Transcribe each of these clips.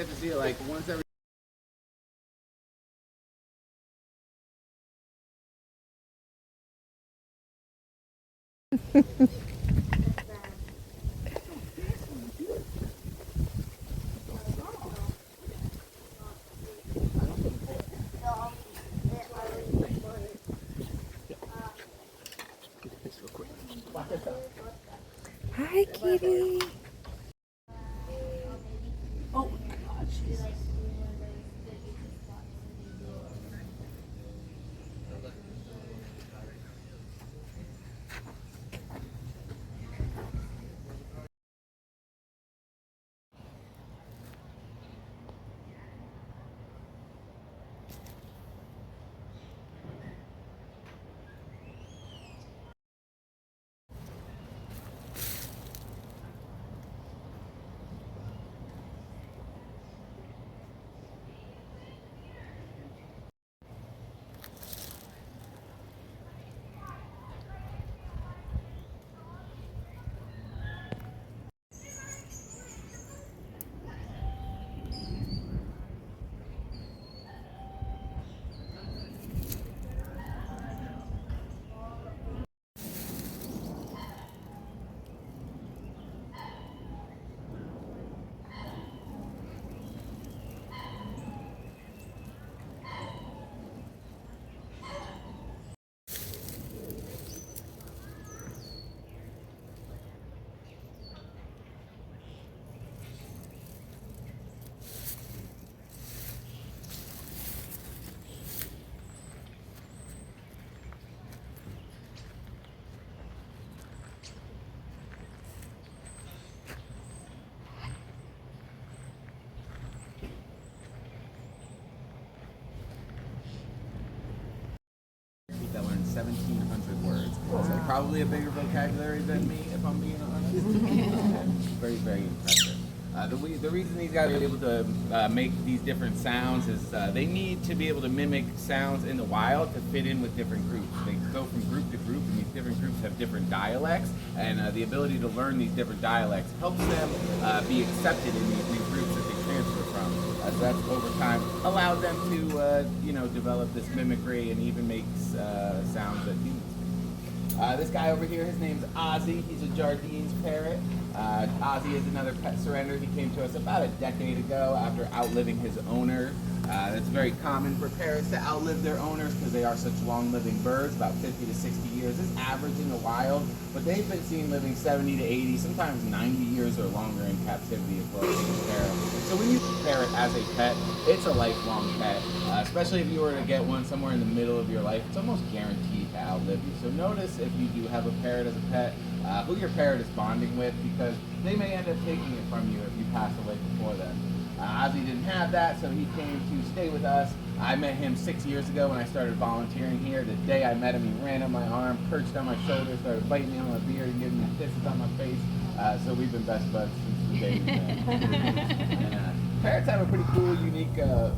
get to see it like once every. Hi, kitty. Oh my God, Jesus. That learned 1,700 words. So probably a bigger vocabulary than me, if I'm being honest. Very, very impressive. The reason these guys are able to make these different sounds is they need to be able to mimic sounds in the wild to fit in with different groups. They go from group to group, and these different groups have different dialects, and the ability to learn these different dialects helps them be accepted in these groups that they transfer from. So that's over time allowed them to develop this mimicry and even make sounds that humans make. This guy over here, his name's Ozzy. He's a Jardine's parrot. Ozzy is another pet surrender. He came to us about a decade ago after outliving his owner. It's very common for parrots to outlive their owners because they are such long-living birds, about 50 to 60 years is average in the wild, but they've been seen living 70 to 80, sometimes 90 years or longer in captivity as well as a parrot. So when you parrot as a pet, it's a lifelong pet, especially if you were to get one somewhere in the middle of your life. It's almost guaranteed to outlive you. So notice if you do have a parrot as a pet, who your parrot is bonding with, because they may end up taking it from you if you pass away before them. Ozzy didn't have that, so he came to stay with us. I met him 6 years ago when I started volunteering here. The day I met him, he ran on my arm, perched on my shoulder, started biting me on my beard and giving me kisses on my face. So we've been best buds since the day we met. Parrots have a pretty cool, unique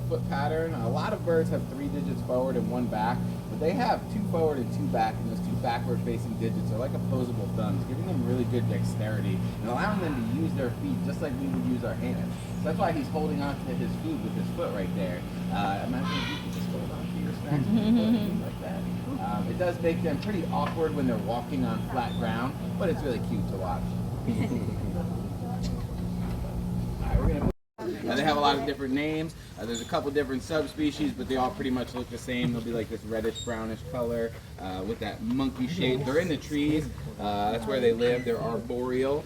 foot pattern. A lot of birds have 3 digits forward and 1 back, but they have 2 forward and 2 back, and those 2 backward-facing digits are like opposable thumbs, giving them really good dexterity and allowing them to use their feet just like we would use our hands. So that's why he's holding on to his food with his foot right there. Imagine if you could just hold on to your snacks with your foot like that. It does make them pretty awkward when they're walking on flat ground, but it's really cute to watch. Alright, we're gonna they have a lot of different names. There's a couple different subspecies, but they all pretty much look the same. They'll be like this reddish brownish color with that monkey shape. They're in the trees. That's where they live. They're arboreal,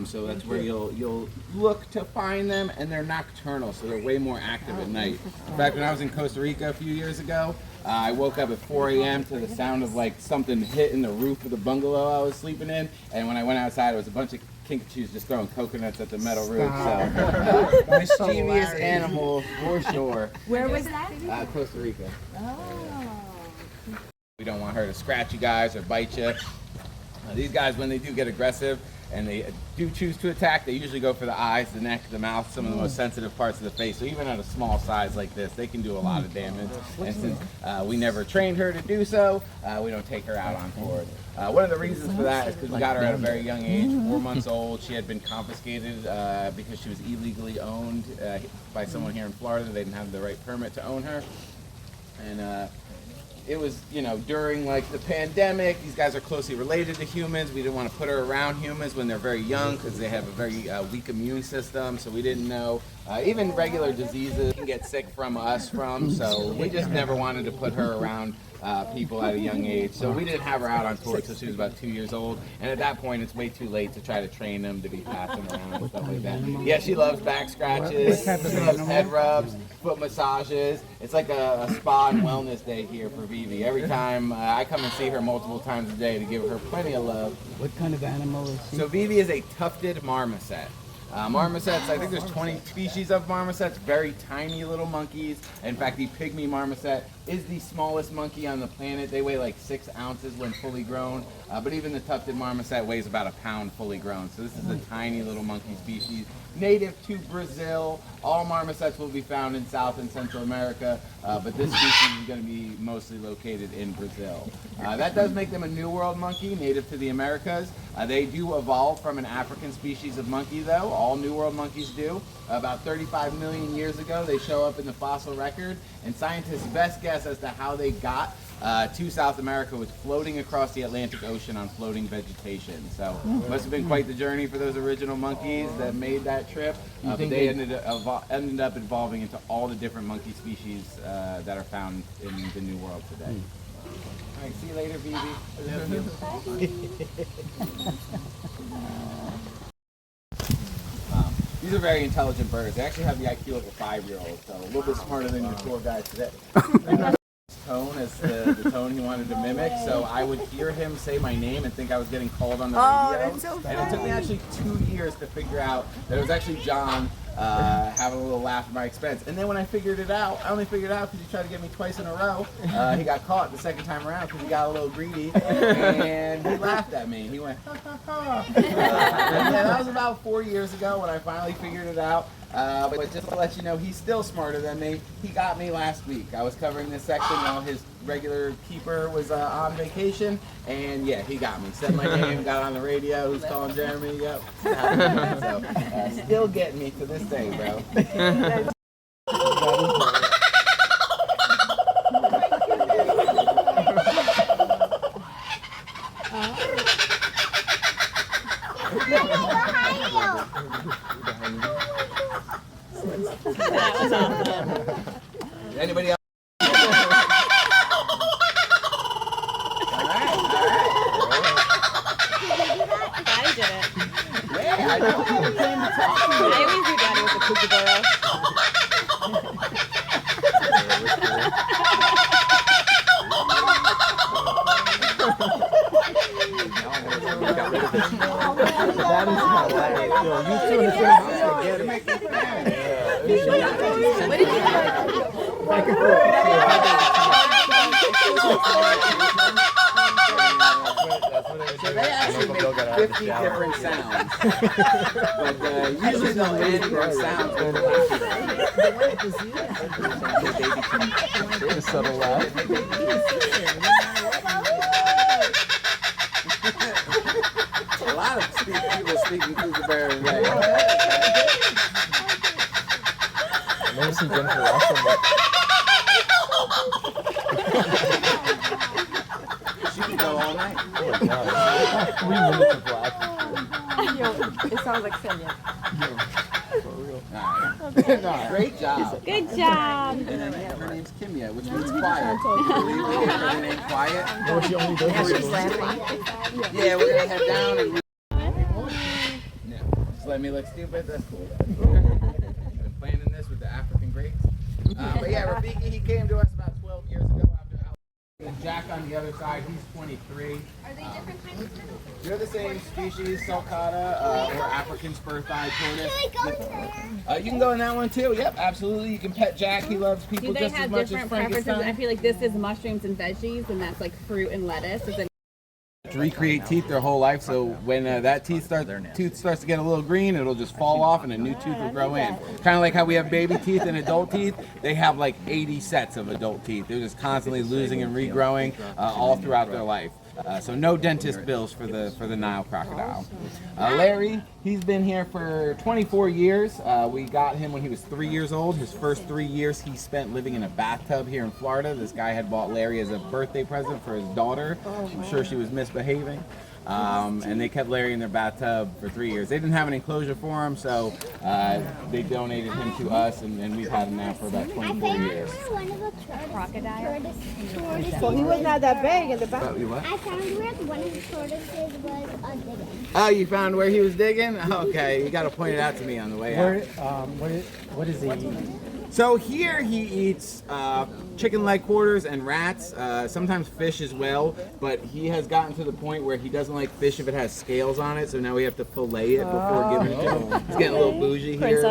so that's where you'll look to find them. And they're nocturnal, so they're way more active at night. In fact, when I was in Costa Rica a few years ago, I woke up at 4 a.m. to the sound of like something hitting the roof of the bungalow I was sleeping in. And when I went outside, it was a bunch of kinkajous just throwing coconuts at the metal roof. So mischievous animal for sure. Where was that? Costa Rica. Oh. We don't want her to scratch you guys or bite you. These guys, when they do get aggressive, and they do choose to attack, they usually go for the eyes, the neck, the mouth, some of the most sensitive parts of the face. So even at a small size like this, they can do a lot of damage. And since we never trained her to do so, we don't take her out on tour. One of the reasons for that is because we got her at a very young age, 4 months old. She had been confiscated because she was illegally owned by someone here in Florida. They didn't have the right permit to own her. And it was, you know, during like the pandemic. These guys are closely related to humans. We didn't want to put her around humans when they're very young because they have a very weak immune system. So we didn't know. Even regular diseases can get sick from us from. So we just never wanted to put her around people at a young age. So we didn't have her out on tour until she was about 2 years old. And at that point, it's way too late to try to train them to be passing around and stuff like that. Yeah, she loves back scratches. She loves head rubs, foot massages. It's like a spa and wellness day here for Vivi. Every time I come and see her multiple times a day to give her plenty of love. What kind of animal is she? So Vivi is a tufted marmoset. Marmosets, I think there's 20 species of marmosets, very tiny little monkeys. In fact, the pygmy marmoset is the smallest monkey on the planet. They weigh like 6 ounces when fully grown, but even the tufted marmoset weighs about a pound fully grown. So this is a tiny little monkey species, native to Brazil. All marmosets will be found in South and Central America, but this species is going to be mostly located in Brazil. That does make them a New World monkey, native to the Americas. They do evolve from an African species of monkey, though. All New World monkeys do. About 35 million years ago, they show up in the fossil record, and scientists' best guess as to how they got to South America was floating across the Atlantic Ocean on floating vegetation. So it must have been quite the journey for those original monkeys that made that trip. But they ended up evolving into all the different monkey species that are found in the New World today. All right, see you later, Vivi. Love you. These are very intelligent birds. They actually have the IQ of a 5-year-old, so a little bit smarter than your tour guide today. Tone as the tone he wanted to mimic, so I would hear him say my name and think I was getting called on the radio. That's so and it took me actually 2 years to figure out that it was actually John having a little laugh at my expense. And then when I figured it out, I only figured it out because he tried to get me twice in a row. He got caught the second time around because he got a little greedy, and he laughed at me. He went, ha ha ha. And that was about 4 years ago when I finally figured it out. But just to let you know, he's still smarter than me. He got me last week. I was covering this section while his regular keeper was on vacation, and yeah, he got me. Said my name, got on the radio. Who's calling Jeremy? Yep. So, still getting me to this day, bro. That was awesome. Anybody else? Daddy did it. Yeah, I know. I always do Daddy with the kookaburra. That is hilarious. Yo, you two in the same house together. What did you do? Back and forth. So they actually make 50 different sounds. But usually they'll end their sounds with A subtle laugh. a lot of people speaking kookaburra today. I've never seen Jennifer laugh so much. She can go all night. Oh my god. 3 minutes of laughing. Yo, it sounds like Senya. For real. Nah, great job. Good job. And then her name's Kimya, which means quiet. Believe we gave her the name Quiet. No, she only does She's laughing. Yeah, we're gonna head down and. No, just let me look stupid. That's cool. You've been planning this with the African greats. But yeah, Rafiki, he came to us about 12 years ago after Alex. And Jack on the other side, he's 23. Are they different kinds of turtles? They're the same species, sulcata, or African spur-thighed tortoise. You can go in that one too. Yep, absolutely. You can pet Jack. He loves people Do they just as have much as different preferences? I Frankenstein. feel like this is mushrooms and veggies, and that's like fruit and lettuce. Is it to recreate teeth their whole life. So when that tooth starts to get a little green, it'll just fall off and a new tooth will grow in. Kind of like how we have baby teeth and adult teeth. They have like 80 sets of adult teeth. They're just constantly losing and regrowing all throughout their life. So no dentist bills for the Nile crocodile. Larry, he's been here for 24 years. We got him when he was 3 years old. His first 3 years he spent living in a bathtub here in Florida. This guy had bought Larry as a birthday present for his daughter. I'm sure she was misbehaving. And they kept Larry in their bathtub for 3 years. They didn't have an enclosure for him, so they donated him to us, and we've had him now for about 24 years. Crocodile. So he was not that big in the back. What? I found where one of the tortoises was digging. Oh, you found where he was digging? Okay, you got to point it out to me on the way out. What is he eating? So here he eats chicken leg quarters and rats, sometimes fish as well, but he has gotten to the point where he doesn't like fish if it has scales on it, so now we have to fillet it before giving it to him. He's getting a little bougie here.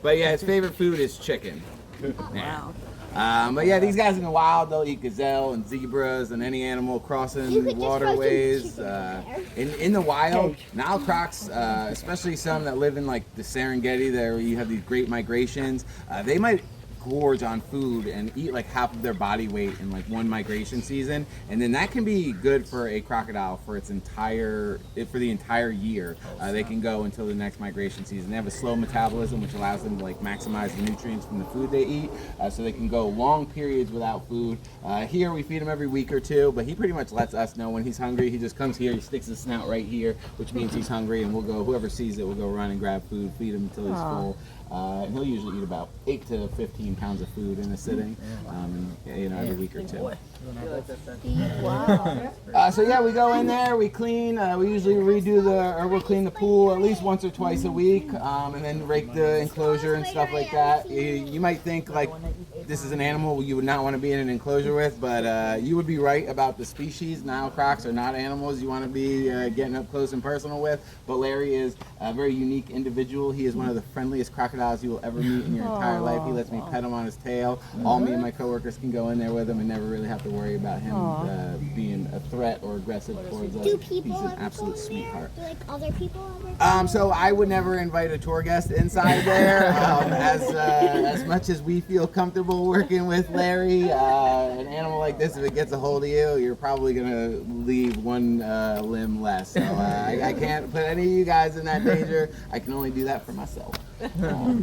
But yeah, his favorite food is chicken. Yeah. But yeah, these guys in the wild, they'll eat gazelle and zebras and any animal crossing waterways. In the wild, Nile crocs, especially some that live in like the Serengeti, there where you have these great migrations, they might gorge on food and eat like half of their body weight in like one migration season, and then that can be good for a crocodile for the entire year. They can go until the next migration season. They have a slow metabolism, which allows them to like maximize the nutrients from the food they eat, so they can go long periods without food. Here we feed him every week or two, but he pretty much lets us know when he's hungry. He just comes here, he sticks his snout right here, which means he's hungry, and we'll go, whoever sees it will go run and grab food, feed him until he's full. And he'll usually eat about 8 to 15 pounds of food in a sitting, every week or two. So yeah, we go in there, we clean, we usually we'll clean the pool at least once or twice a week, and then rake the enclosure and stuff like that. You might think like this is an animal you would not want to be in an enclosure with, but you would be right about the species. Nile crocs are not animals you want to be getting up close and personal with, but Larry is a very unique individual. He is one of the friendliest crocodiles you will ever meet in your entire life. He lets me pet him on his tail. All me and my coworkers can go in there with him and never really have to worry about him being a threat or aggressive towards us. Do people He's an ever absolute go in sweetheart. there? Do like other people ever? So I would never invite a tour guest inside there. As much as we feel comfortable working with Larry, an animal like this, if it gets a hold of you, you're probably gonna leave one limb less. So I can't put any of you guys in that danger. I can only do that for myself. All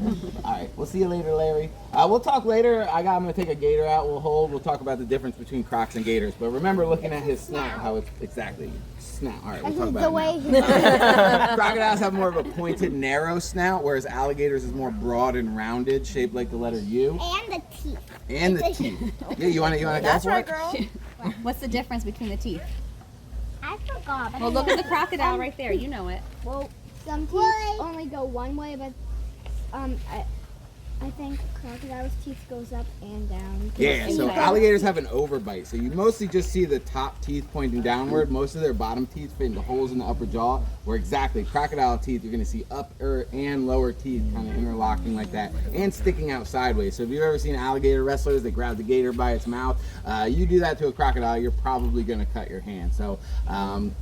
right, we'll see you later, Larry. We'll talk later. I'm gonna take a gator out. We'll talk about the difference between crocs and gators. But remember, looking at his snout, how it's exactly snout. All right, we'll talk about it now. Crocodiles have more of a pointed, narrow snout, whereas alligators is more broad and rounded, shaped like the letter U. And the teeth. And the teeth. Yeah, you wanna go That's for right, it? girl. What's the difference between the teeth? I forgot. Well, look at the crocodile right there. You know it. Well, some teeth only go one way, but I think crocodile's teeth goes up and down. Yeah, so alligators have an overbite. So you mostly just see the top teeth pointing downward. Most of their bottom teeth fit into holes in the upper jaw, where exactly crocodile teeth, you're going to see upper and lower teeth kind of interlocking like that and sticking out sideways. So if you've ever seen alligator wrestlers that grab the gator by its mouth, you do that to a crocodile, you're probably going to cut your hand. So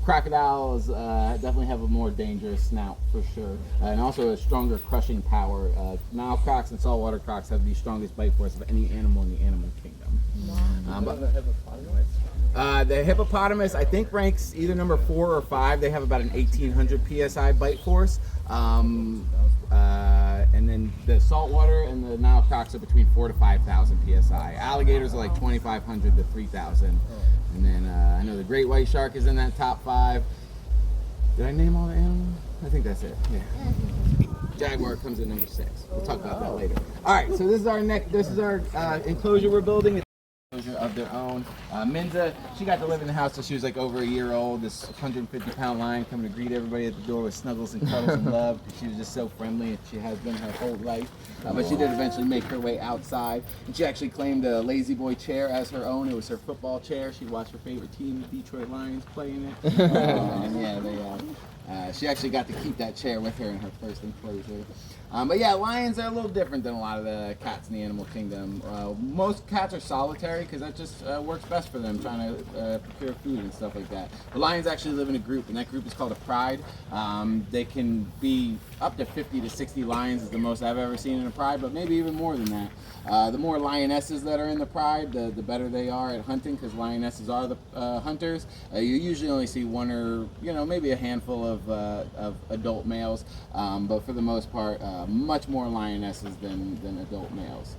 crocodiles definitely have a more dangerous snout for sure, and also a stronger crushing power. Nile crocs and saltwater crocs have the strongest bite force of any animal in the animal kingdom. The hippopotamus, I think, ranks either number 4 or 5. They have about an 1,800 psi bite force. And then the saltwater and the Nile crocs are between 4,000 to 5,000 psi. Alligators are like 2,500 to 3,000. And then I know the great white shark is in that top 5. Did I name all the animals? I think that's it. Yeah. Jaguar comes in number 6. We'll talk about that later. All right, so this is our enclosure we're building. It's an enclosure of their own. Minza, she got to live in the house till she was like over a year old. This 150-pound lion coming to greet everybody at the door with snuggles and cuddles and love. She was just so friendly, and she has been her whole life. But she did eventually make her way outside, and she actually claimed a Lazy Boy chair as her own. It was her football chair. She'd watch her favorite team, the Detroit Lions, play in it. She actually got to keep that chair with her in her first enclosure. But yeah, lions are a little different than a lot of the cats in the animal kingdom. Most cats are solitary because that just works best for them, trying to procure food and stuff like that. But lions actually live in a group, and that group is called a pride. They can be up to 50 to 60 lions is the most I've ever seen in a pride, but maybe even more than that. The more lionesses that are in the pride, the better they are at hunting, because lionesses are the hunters. You usually only see one or maybe a handful of adult males, but for the most part, much more lionesses than adult males.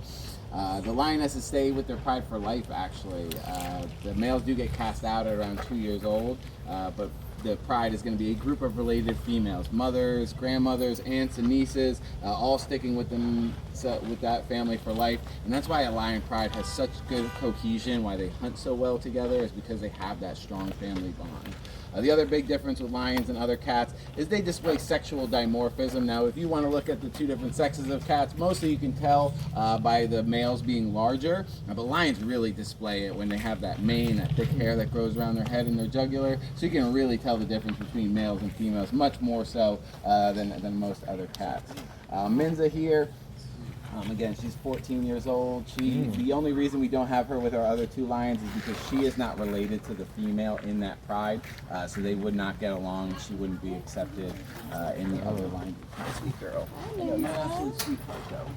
The lionesses stay with their pride for life, actually. The males do get cast out at around 2 years old, but the pride is going to be a group of related females, mothers, grandmothers, aunts, and nieces, all sticking with them, with that family for life. And that's why a lion pride has such good cohesion, why they hunt so well together, is because they have that strong family bond. The other big difference with lions and other cats is they display sexual dimorphism. Now, if you want to look at the two different sexes of cats, mostly you can tell by the males being larger, but lions really display it when they have that mane, that thick hair that grows around their head and their jugular, so you can really tell the difference between males and females, much more so than most other cats. Minza here. Again, she's 14 years old. The only reason we don't have her with our other two lions is because she is not related to the female in that pride, so they would not get along. She wouldn't be accepted in the other lion. Sweet girl. You're an absolute sweetheart, though.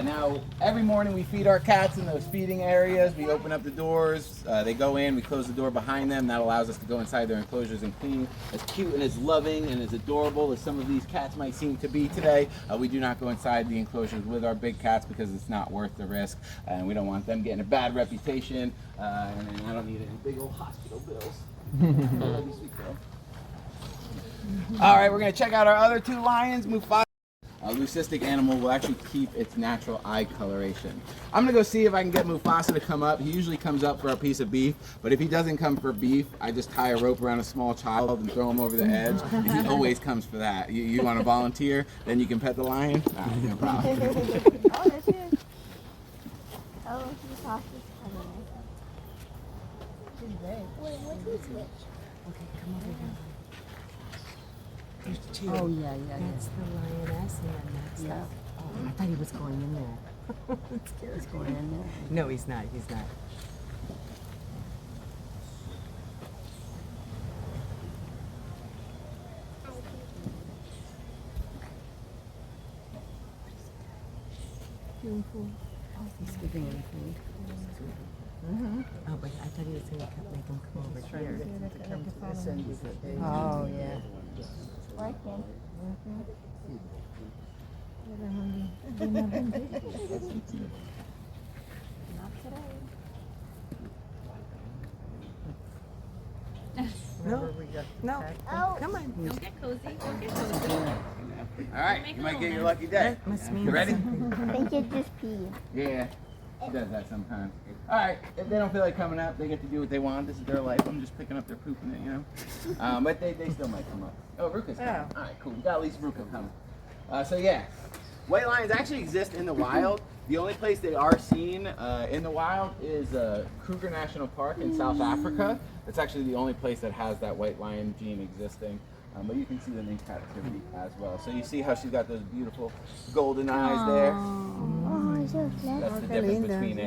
Now, every morning we feed our cats in those feeding areas. We open up the doors, they go in, we close the door behind them. That allows us to go inside their enclosures and clean. As cute and as loving and as adorable as some of these cats might seem to be today, we do not go inside the enclosures with our big cats because it's not worth the risk, and we don't want them getting a bad reputation, and I don't need any big old hospital bills. Sweet girl. All right, we're going to check out our other two lions, Mufasa. A leucistic animal will actually keep its natural eye coloration. I'm gonna go see if I can get Mufasa to come up. He usually comes up for a piece of beef, but if he doesn't come for beef, I just tie a rope around a small child and throw him over the edge. And he always comes for that. You want to volunteer? Then you can pet the lion? All right, no problem. Oh, that's it. Oh, he's off his color. Wait, what's his switch? Okay, come over here. There's two. Oh, yeah. That's the lioness and then that's the... Oh, I thought he was going in there. I'm scared. He's going in there. No, he's not. He's not. He's giving him food. Oh, but I thought he was going to make him come over here. Oh, yeah. Working. No, no. Oh. Come on. Don't get cozy. Don't get cozy. All right, you might get your lucky day. Must mean You ready? I think it just peed. Yeah, she does that sometimes. All right, if they don't feel like coming up, they get to do what they want. This is their life. I'm just picking up their poop in it, but they still might come up. Oh, Ruka's coming. All right, cool. We got at least Ruka coming. So yeah, white lions actually exist in the wild. The only place they are seen in the wild is Kruger National Park in South Africa. It's actually the only place that has that white lion gene existing. But you can see them in captivity as well. So you see how she's got those beautiful golden eyes there? Oh, so flat. That's the difference between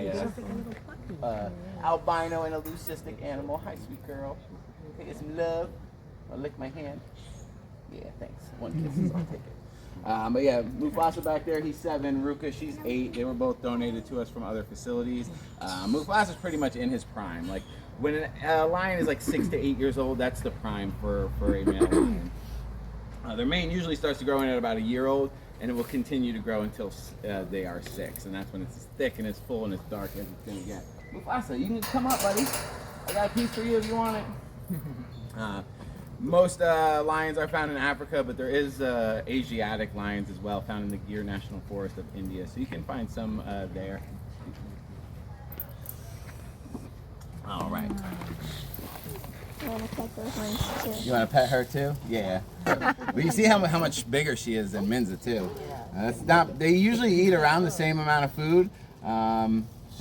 a albino and a leucistic animal. Hi, sweet girl. Can I get some love? I'll lick my hand. Yeah, thanks. One kiss, I'll take it. But yeah, Mufasa back there, he's 7. Ruka, she's 8. They were both donated to us from other facilities. Mufasa's pretty much in his prime. Like, when a lion is like 6 to 8 years old, that's the prime for a male lion. Their mane usually starts to grow in at about a year old, and it will continue to grow until they are 6. And that's when it's as thick and as full and as dark as it's going to get. Mufasa, you can come up, buddy. I got a piece for you if you want it. Most lions are found in Africa, but there is Asiatic lions as well, found in the Gir National Forest of India. So you can find some there. All right. I want to pet those ones too. You want to pet her too? Yeah. But you see how much bigger she is than Minza too. It's not. They usually eat around the same amount of food.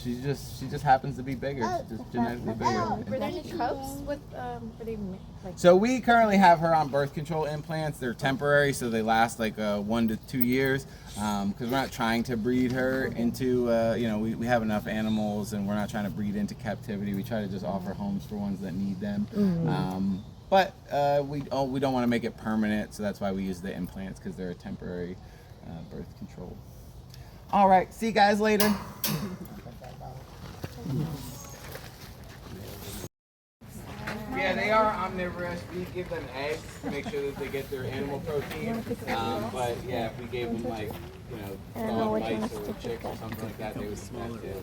She just happens to be bigger. She's just genetically bigger. Were there any cubs with, were they like? So we currently have her on birth control implants. They're temporary, so they last like 1 to 2 years. Because we're not trying to breed her into, we have enough animals, and we're not trying to breed into captivity. We try to just offer homes for ones that need them. But we don't want to make it permanent, so that's why we use the implants, because they're a temporary birth control. All right, see you guys later. Yeah, they are omnivorous. We give them eggs to make sure that they get their animal protein. But yeah, if we gave them like, dog mice or chicks or something like that, they would eat that too.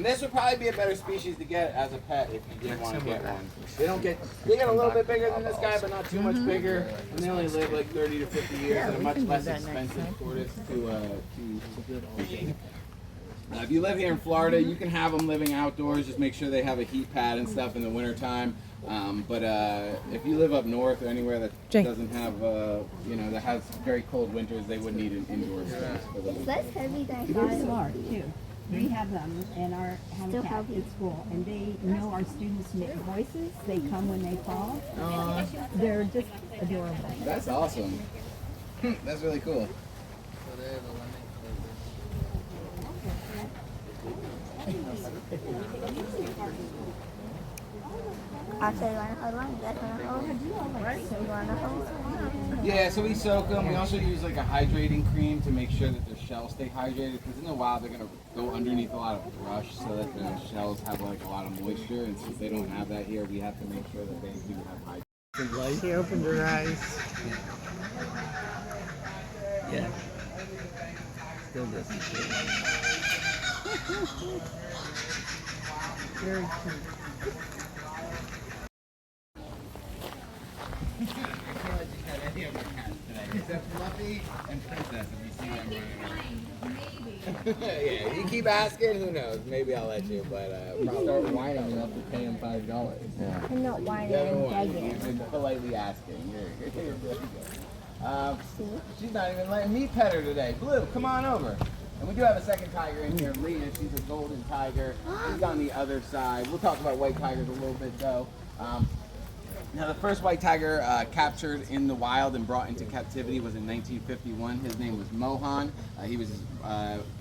This would probably be a better species to get as a pet if you did want to get one. They get a little bit bigger than this guy, but not too much bigger. And they only live like 30 to 50 years and are much less expensive tortoise to feed. If you live here in Florida, you can have them living outdoors. Just make sure they have a heat pad and stuff in the wintertime. But if you live up north or anywhere that doesn't have, that has very cold winters, they would need an indoor space for them. Less heavy than They're smart too. We have them in our habitat healthy. at school, and they know our students' voices. They come when they call. They're just adorable. That's awesome. That's really cool. I said, you want to hold one? That's want to hold. So you want to hold? Yeah, so we soak them. We also use like a hydrating cream to make sure that their shells stay hydrated, because in the wild they're gonna go underneath a lot of brush so that their shells have like a lot of moisture. And since they don't have that here, we have to make sure that they do have hydration. She opened her eyes. Yeah. Still doesn't see. Very cute. Except Fluffy and Princess, if you see them running around. Yeah, you keep asking, who knows? Maybe I'll let you, but probably Start whining enough to pay him $5. Yeah. I'm not whining, Yeah, I'm no, begging. you've been politely asking. You're really good. She's not even letting me pet her today. Blue, come on over. And we do have a second tiger in here, Leah. She's a golden tiger. She's on the other side. We'll talk about white tigers a little bit, though. Now, the first white tiger captured in the wild and brought into captivity was in 1951. His name was Mohan. He was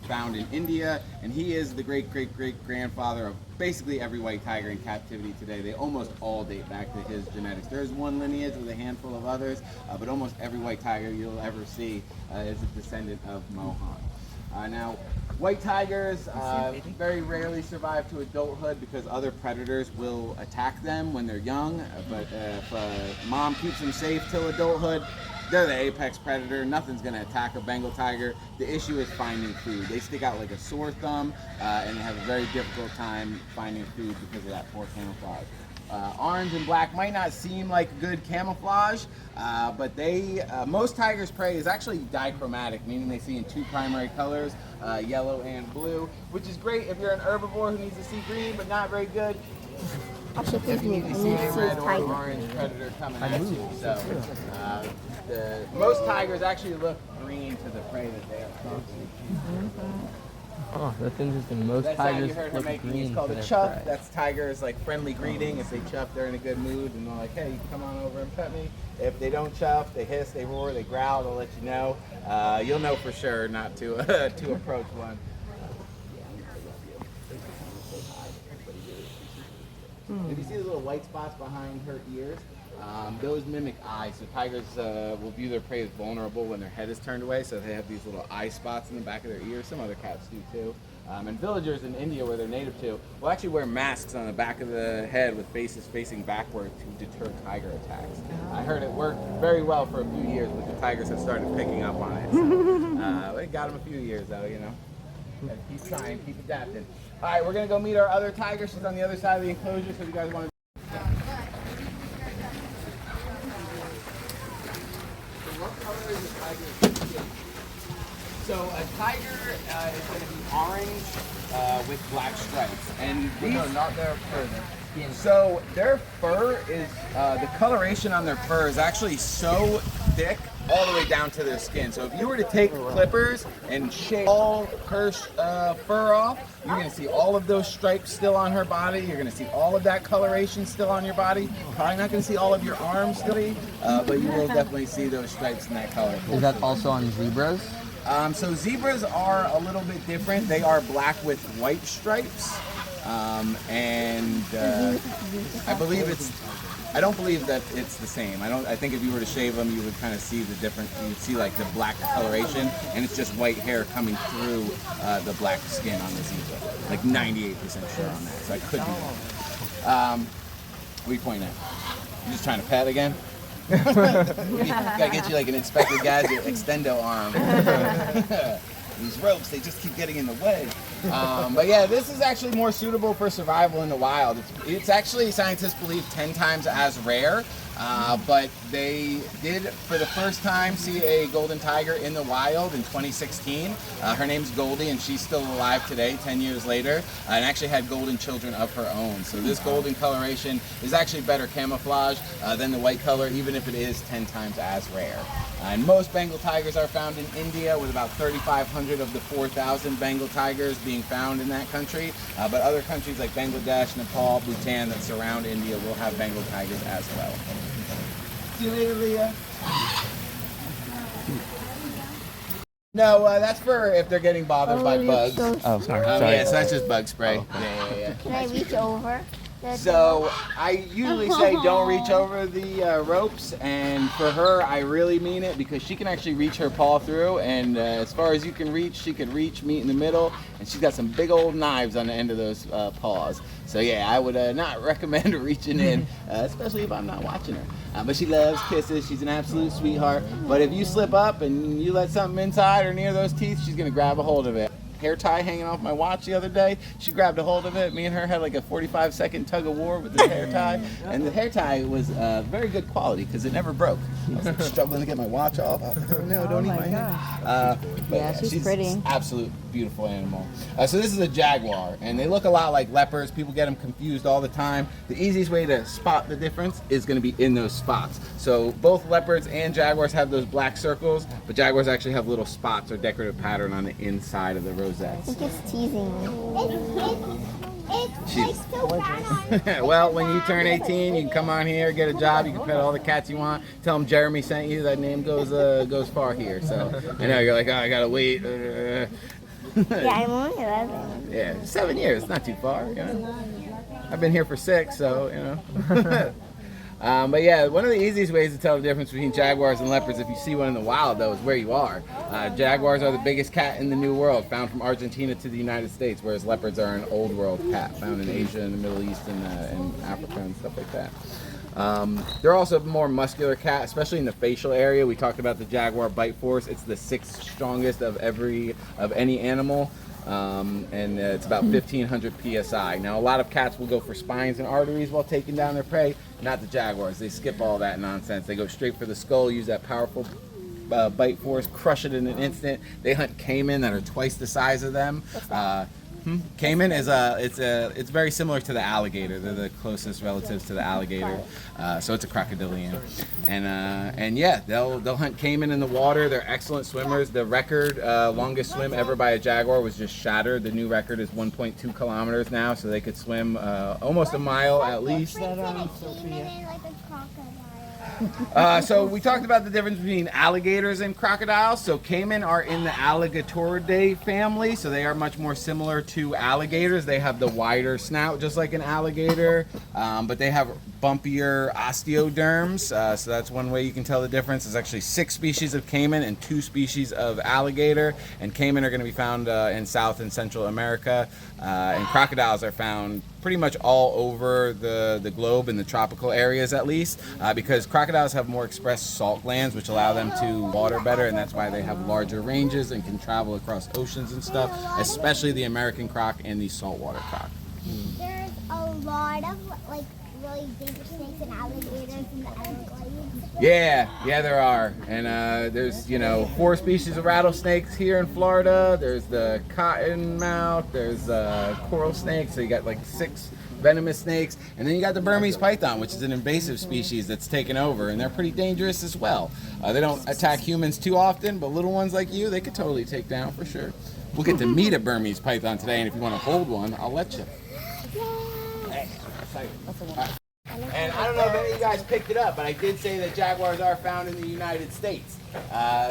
found in India, and he is the great-great-great-grandfather of basically every white tiger in captivity today. They almost all date back to his genetics. There's one lineage with a handful of others, but almost every white tiger you'll ever see is a descendant of Mohan. Now, white tigers very rarely survive to adulthood because other predators will attack them when they're young. But if mom keeps them safe till adulthood, they're the apex predator. Nothing's going to attack a Bengal tiger. The issue is finding food. They stick out like a sore thumb, and they have a very difficult time finding food because of that poor camouflage. Orange and black might not seem like good camouflage, but most tigers' prey is actually dichromatic, meaning they see in two primary colors, yellow and blue, which is great if you're an herbivore who needs to see green, but not very good Actually, if you need to see a his red or tiger. orange predator coming at you. So most tigers actually look green to the prey that they are stalking. Oh, that's interesting. Most That sound tigers you heard her look making green is called to a their chuff. prey. That's tigers' like friendly greeting. If they chuff, they're in a good mood, and they're like, "Hey, you come on over and pet me." If they don't chuff, they hiss, they roar, they growl. They'll let you know. You'll know for sure not to to approach one. If you see the little white spots behind her ears, those mimic eyes. So tigers will view their prey as vulnerable when their head is turned away, so they have these little eye spots in the back of their ears. Some other cats do too. And villagers in India, where they're native to, will actually wear masks on the back of the head with faces facing backward to deter tiger attacks. I heard it worked very well for a few years, but the tigers have started picking up on it. So, it got them a few years though, you know. Gotta keep trying, keep adapting. All right, we're gonna go meet our other tiger. She's on the other side of the enclosure, so if you guys want to. So a tiger is going to be orange with black stripes, and these No, not their fur. skin? So their fur is, the coloration on their fur is actually so thick all the way down to their skin. So if you were to take clippers and shave all her fur off, you're gonna see all of those stripes still on her body. You're gonna see all of that coloration still on your body. Probably not gonna see all of your arms still, but you will definitely see those stripes in that color. Is that also on zebras? So zebras are a little bit different. They are black with white stripes. I don't believe that it's the same. I think if you were to shave them, you would kind of see the different. You'd see like the black coloration, and it's just white hair coming through the black skin on the zebra. Like 98% sure on that. So I could be wrong. What are you pointing at? You just trying to pet again? Gotta get you like an Inspector Gadget extendo arm. These ropes, they just keep getting in the way. But yeah, this is actually more suitable for survival in the wild. It's actually, scientists believe, 10 times as rare. But they did, for the first time, see a golden tiger in the wild in 2016. Her name's Goldie, and she's still alive today, 10 years later, and actually had golden children of her own. So this golden coloration is actually better camouflage than the white color, even if it is 10 times as rare. And most Bengal tigers are found in India, with about 3,500 of the 4,000 Bengal tigers being found in that country. But other countries like Bangladesh, Nepal, Bhutan that surround India will have Bengal tigers as well. See you later, Leah. No, that's for if they're getting bothered by bugs. Oh, sorry. Yeah, so that's just bug spray. Yeah. Can I reach over? So I usually say don't reach over the ropes, and for her I really mean it, because she can actually reach her paw through, and as far as you can reach, she could reach, meet in the middle, and she's got some big old knives on the end of those paws. So yeah, I would not recommend reaching in, especially if I'm not watching her. But she loves kisses. She's an absolute sweetheart. But if you slip up and you let something inside or near those teeth, she's gonna grab a hold of it. Hair tie hanging off my watch the other day. She grabbed a hold of it. Me and her had like a 45-second tug of war with this hair tie, and the hair tie was very good quality because it never broke. I was like, struggling to get my watch off. I was like, oh no, don't eat my hair. But Yeah, she's pretty. an absolute beautiful animal. So this is a jaguar, and they look a lot like leopards. People get them confused all the time. The easiest way to spot the difference is going to be in those spots. So both leopards and jaguars have those black circles, but jaguars actually have little spots or decorative pattern on the inside of the rosettes. I think it's teasing me. Well, when you turn 18, you can come on here, get a job, you can pet all the cats you want. Tell them Jeremy sent you. That name goes far here. So I know you're like, oh, I gotta wait. Yeah, I'm only 11. Yeah, 7 years, not too far. You know, I've been here for 6, so you know. But yeah, one of the easiest ways to tell the difference between jaguars and leopards, if you see one in the wild, though, is where you are. Jaguars are the biggest cat in the New World, found from Argentina to the United States, whereas leopards are an old world cat, found in Asia and the Middle East and Africa and stuff like that. They're also a more muscular cat, especially in the facial area. We talked about the jaguar bite force. It's the 6th strongest of any animal. And it's about 1,500 psi. Now, a lot of cats will go for spines and arteries while taking down their prey. Not the jaguars. They skip all that nonsense. They go straight for the skull, use that powerful bite force, crush it in an instant. They hunt caiman that are twice the size of them. Caiman is it's very similar to the alligator. They're the closest relatives to the alligator, so it's a crocodilian, and yeah, they'll hunt caiman in the water. They're excellent swimmers. The record longest swim ever by a jaguar was just shattered. The new record is 1.2 kilometers now, so they could swim almost a mile at least. So we talked about the difference between alligators and crocodiles. So caiman are in the Alligatoridae family, so they are much more similar to alligators. They have the wider snout, just like an alligator, but they have bumpier osteoderms. So that's one way you can tell the difference. There's actually 6 species of caiman and 2 species of alligator, and caiman are going to be found in South and Central America, and crocodiles are found pretty much all over the globe, in the tropical areas at least, because crocodiles have more expressed salt glands, which allow them to water better, and that's why they have larger ranges and can travel across oceans and stuff, especially the American croc and the saltwater croc. There's a lot of like really big snakes and alligators in the Everglades. Yeah, there are, and there's 4 species of rattlesnakes here in Florida. There's the cottonmouth, there's coral snakes. So you got like 6 venomous snakes, and then you got the Burmese python, which is an invasive species that's taken over, and they're pretty dangerous as well. They don't attack humans too often, but little ones like you, they could totally take down for sure. We'll get to meet a Burmese python today, and if you want to hold one, I'll let you. Hey, and I don't know if any of you guys picked it up, but I did say that jaguars are found in the United States.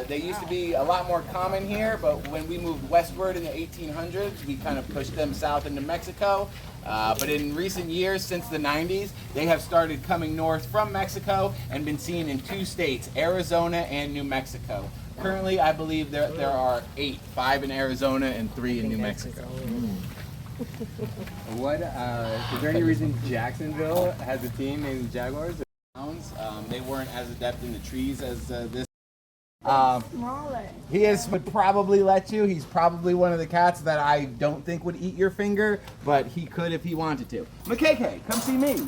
They used to be a lot more common here, but when we moved westward in the 1800s, we kind of pushed them south into Mexico. But in recent years, since the 90s, they have started coming north from Mexico and been seen in 2 states, Arizona and New Mexico. Currently, I believe there are 8, 5 in Arizona and 3 in New Mexico. What is there any reason Jacksonville has a team named Jaguars? They weren't as adept in the trees as this. Smaller. Would probably let you. He's probably one of the cats that I don't think would eat your finger, but he could if he wanted to. MCCARTHY, come see me.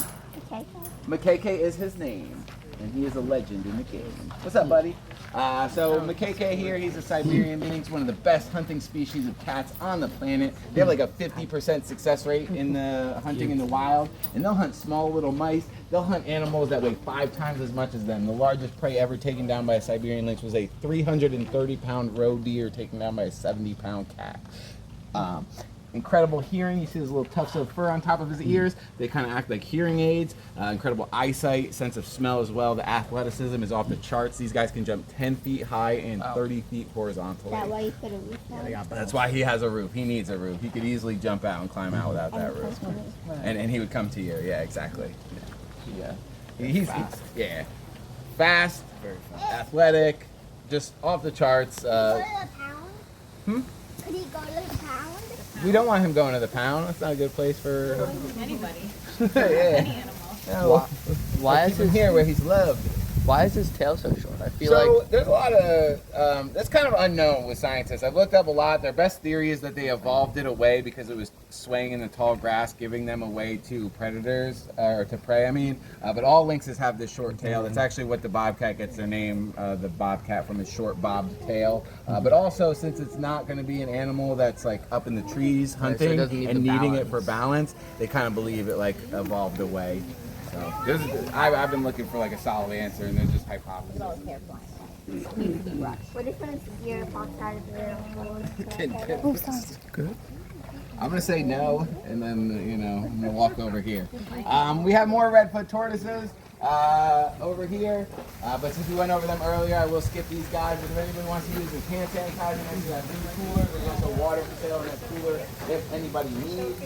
Okay. MCCARTHY is his name, and he is a legend in the game. What's up, buddy? So MCCARTHY here, he's a Siberian Minx, one of the best hunting species of cats on the planet. They have like a 50% success rate in the hunting in the wild, and they'll hunt small little mice. They'll hunt animals that weigh 5 times as much as them. The largest prey ever taken down by a Siberian lynx was a 330-pound roe deer taken down by a 70-pound cat. Incredible hearing. You see those little tufts of fur on top of his ears. They kind of act like hearing aids. Incredible eyesight, sense of smell as well. The athleticism is off the charts. These guys can jump 10 feet high and 30 feet horizontally. That way you put a roof on. That's why he has a roof. He needs a roof. He could easily jump out and climb out without that roof. And he would come to you. Yeah, exactly. Yeah. He's yeah. Fast, athletic, just off the charts. Could he go to the pound? We don't want him going to the pound. That's not a good place for Anybody. yeah. Any animal. Yeah, well, Why is keep him his here where he's loved? Why is his tail so short? I feel So like there's a lot of that's kind of unknown with scientists. I've looked up a lot. Their best theory is that they evolved it away because it was swaying in the tall grass, giving them away to predators or to prey. I mean, but all lynxes have this short tail. That's actually what the bobcat gets their name, the bobcat, from his short bobbed tail. But also, since it's not going to be an animal that's like up in the trees so it hunting doesn't need and the needing it for balance. balance, they kind of believe it like evolved away. So I've been looking for like a solid answer, and there's just hypotheses. What difference is your box out of the Oh, good. I'm gonna say no, and then I'm gonna walk over here. We have more redfoot tortoises over here, but since we went over them earlier, I will skip these guys. But if anybody wants to use the hand sanitizer next to that food cooler, there's also water for sale in that cooler if anybody needs.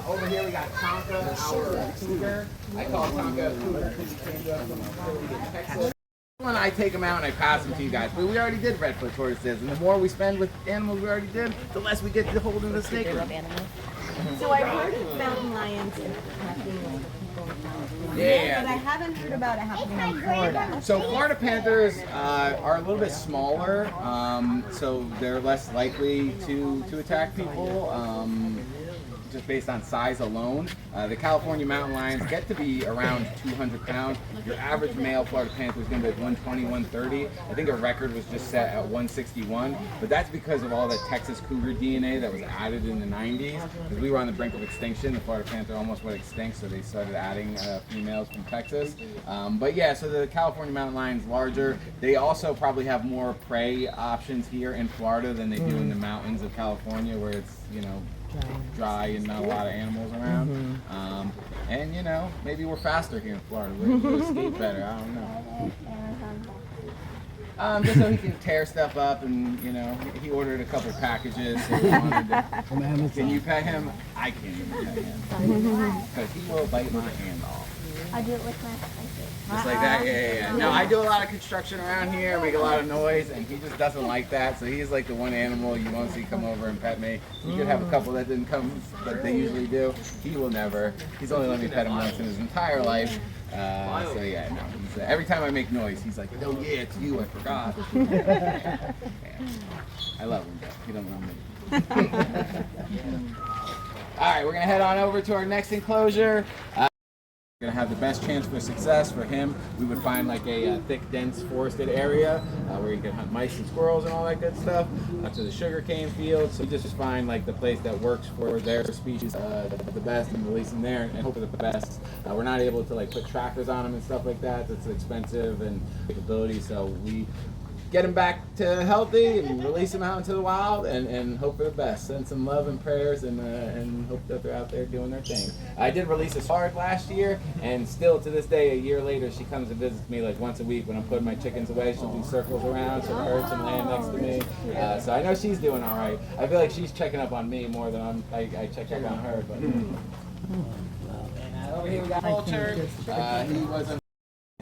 Over here we got Tonka, our cougar. I call Tonka a cougar because he came to us from Texas. When I take them out and I pass them to you guys, but we already did redfoot tortoises, and the more we spend with animals we already did, the less we get to hold in the snake room. So I've heard of mountain lions happening with people, Yeah. but I haven't heard about it happening in Florida. So Florida panthers are a little bit smaller, so they're less likely to attack people. Just based on size alone. The California mountain lions get to be around 200 pounds. Your average male Florida panther is going to be 120, 130. I think a record was just set at 161, but that's because of all the Texas cougar DNA that was added in the 90s. Because we were on the brink of extinction, the Florida panther almost went extinct, so they started adding females from Texas. But yeah, so the California mountain lion's larger. They also probably have more prey options here in Florida than they do in the mountains of California, where it's dry and not a lot of animals around. And maybe we're faster here in Florida. We escape better. I don't know. Just so he can tear stuff up, and he ordered a couple packages. So he wanted to, can you pet him? I can't even pet him because he will bite my hand off. I do it with my Just like that, yeah. No, I do a lot of construction around here, make a lot of noise, and he just doesn't like that. So he's like the one animal you won't see come over and pet me. You could have a couple that didn't come, but they usually do. He will never. He's only let me pet him once in his entire life. So yeah, no. Every time I make noise, he's like, "Oh yeah, it's you. I forgot." Yeah. I love him, but he don't love me. All right, we're gonna head on over to our next enclosure. Gonna have the best chance for success for him. We would find like a thick, dense forested area where you can hunt mice and squirrels and all that good stuff. Up to the sugarcane fields. So we just find like the place that works for their species the best and release them there and hope for the best. We're not able to like put trackers on them and stuff like that. That's expensive and capability. So we get them back to healthy and release them out into the wild and hope for the best. Send some love and prayers and hope that they're out there doing their thing. I did release a SARD last year, and still to this day, a year later, she comes and visits me like once a week when I'm putting my chickens away. She'll do circles around, she'll perch and land next to me. So I know she's doing all right. I feel like she's checking up on me more than I check up on her. But over here we got Vulture. He wasn't.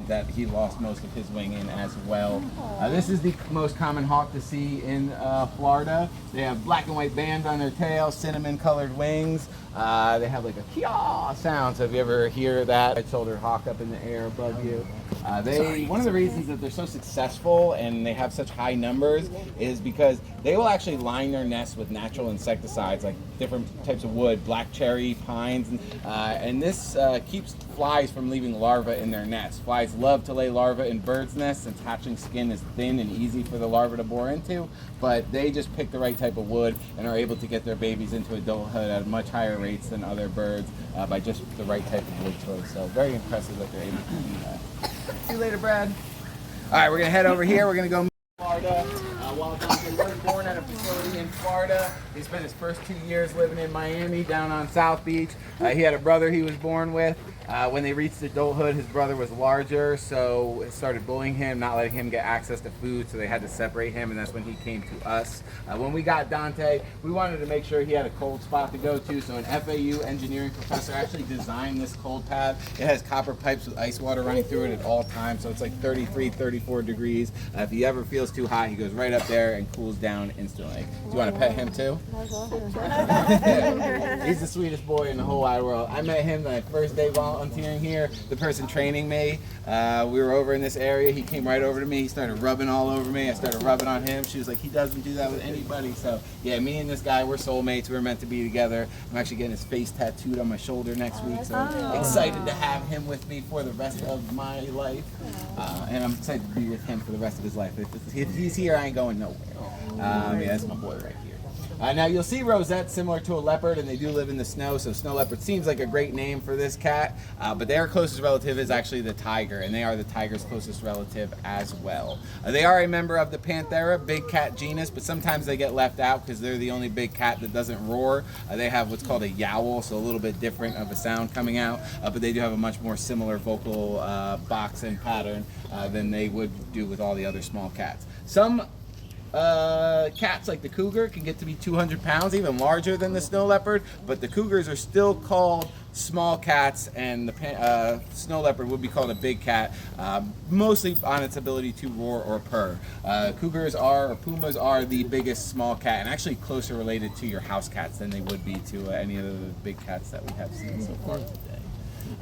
That he lost most of his wing in as well. This is the most common hawk to see in Florida. They have black and white bands on their tail, cinnamon colored wings. They have like a kia sound, so if you ever hear that, I told her hawk up in the air above you. One of the reasons that they're so successful and they have such high numbers is because they will actually line their nests with natural insecticides like different types of wood, black cherry, pines, and this keeps flies from leaving larvae in their nests. Flies love to lay larvae in birds' nests since hatching skin is thin and easy for the larvae to bore into, but they just pick the right type of wood and are able to get their babies into adulthood at much higher rates than other birds by just the right type of wood choice. So very impressive that they're able to do that. See you later, Brad. All right, we're gonna head over here. We're gonna go Florida. While Dante was born at a facility in Florida, he spent his first 2 years living in Miami down on South Beach. He had a brother he was born with. When they reached adulthood, his brother was larger, so it started bullying him, not letting him get access to food, so they had to separate him, and that's when he came to us. When we got Dante, we wanted to make sure he had a cold spot to go to, so an FAU engineering professor actually designed this cold pad. It has copper pipes with ice water running through it at all times, so it's like 33, 34 degrees. If he ever feels too hot, he goes right up there and cools down instantly. Do you want to pet him too? Yeah. He's the sweetest boy in the whole wide world. I met him the first day volunteering here. The person training me, we were over in this area. He came right over to me. He started rubbing all over me. I started rubbing on him. She was like, he doesn't do that with anybody. So yeah, me and this guy, we're soulmates. We're meant to be together. I'm actually getting his face tattooed on my shoulder next week. So I'm excited to have him with me for the rest of my life. And I'm excited to be with him for the rest of his life. If he's here, I ain't going nowhere. Yeah, that's my boy right here. Now you'll see rosettes similar to a leopard, and they do live in the snow, so snow leopard seems like a great name for this cat, but their closest relative is actually the tiger, and they are the tiger's closest relative as well. They are a member of the Panthera, big cat genus, but sometimes they get left out because they're the only big cat that doesn't roar. They have what's called a yowl, so a little bit different of a sound coming out, but they do have a much more similar vocal box and pattern than they would do with all the other small cats. Some cats like the cougar can get to be 200 pounds, even larger than the snow leopard, but the cougars are still called small cats, and the snow leopard would be called a big cat, mostly on its ability to roar or purr. Cougars or pumas are the biggest small cat, and actually closer related to your house cats than they would be to any of the big cats that we have seen so far today.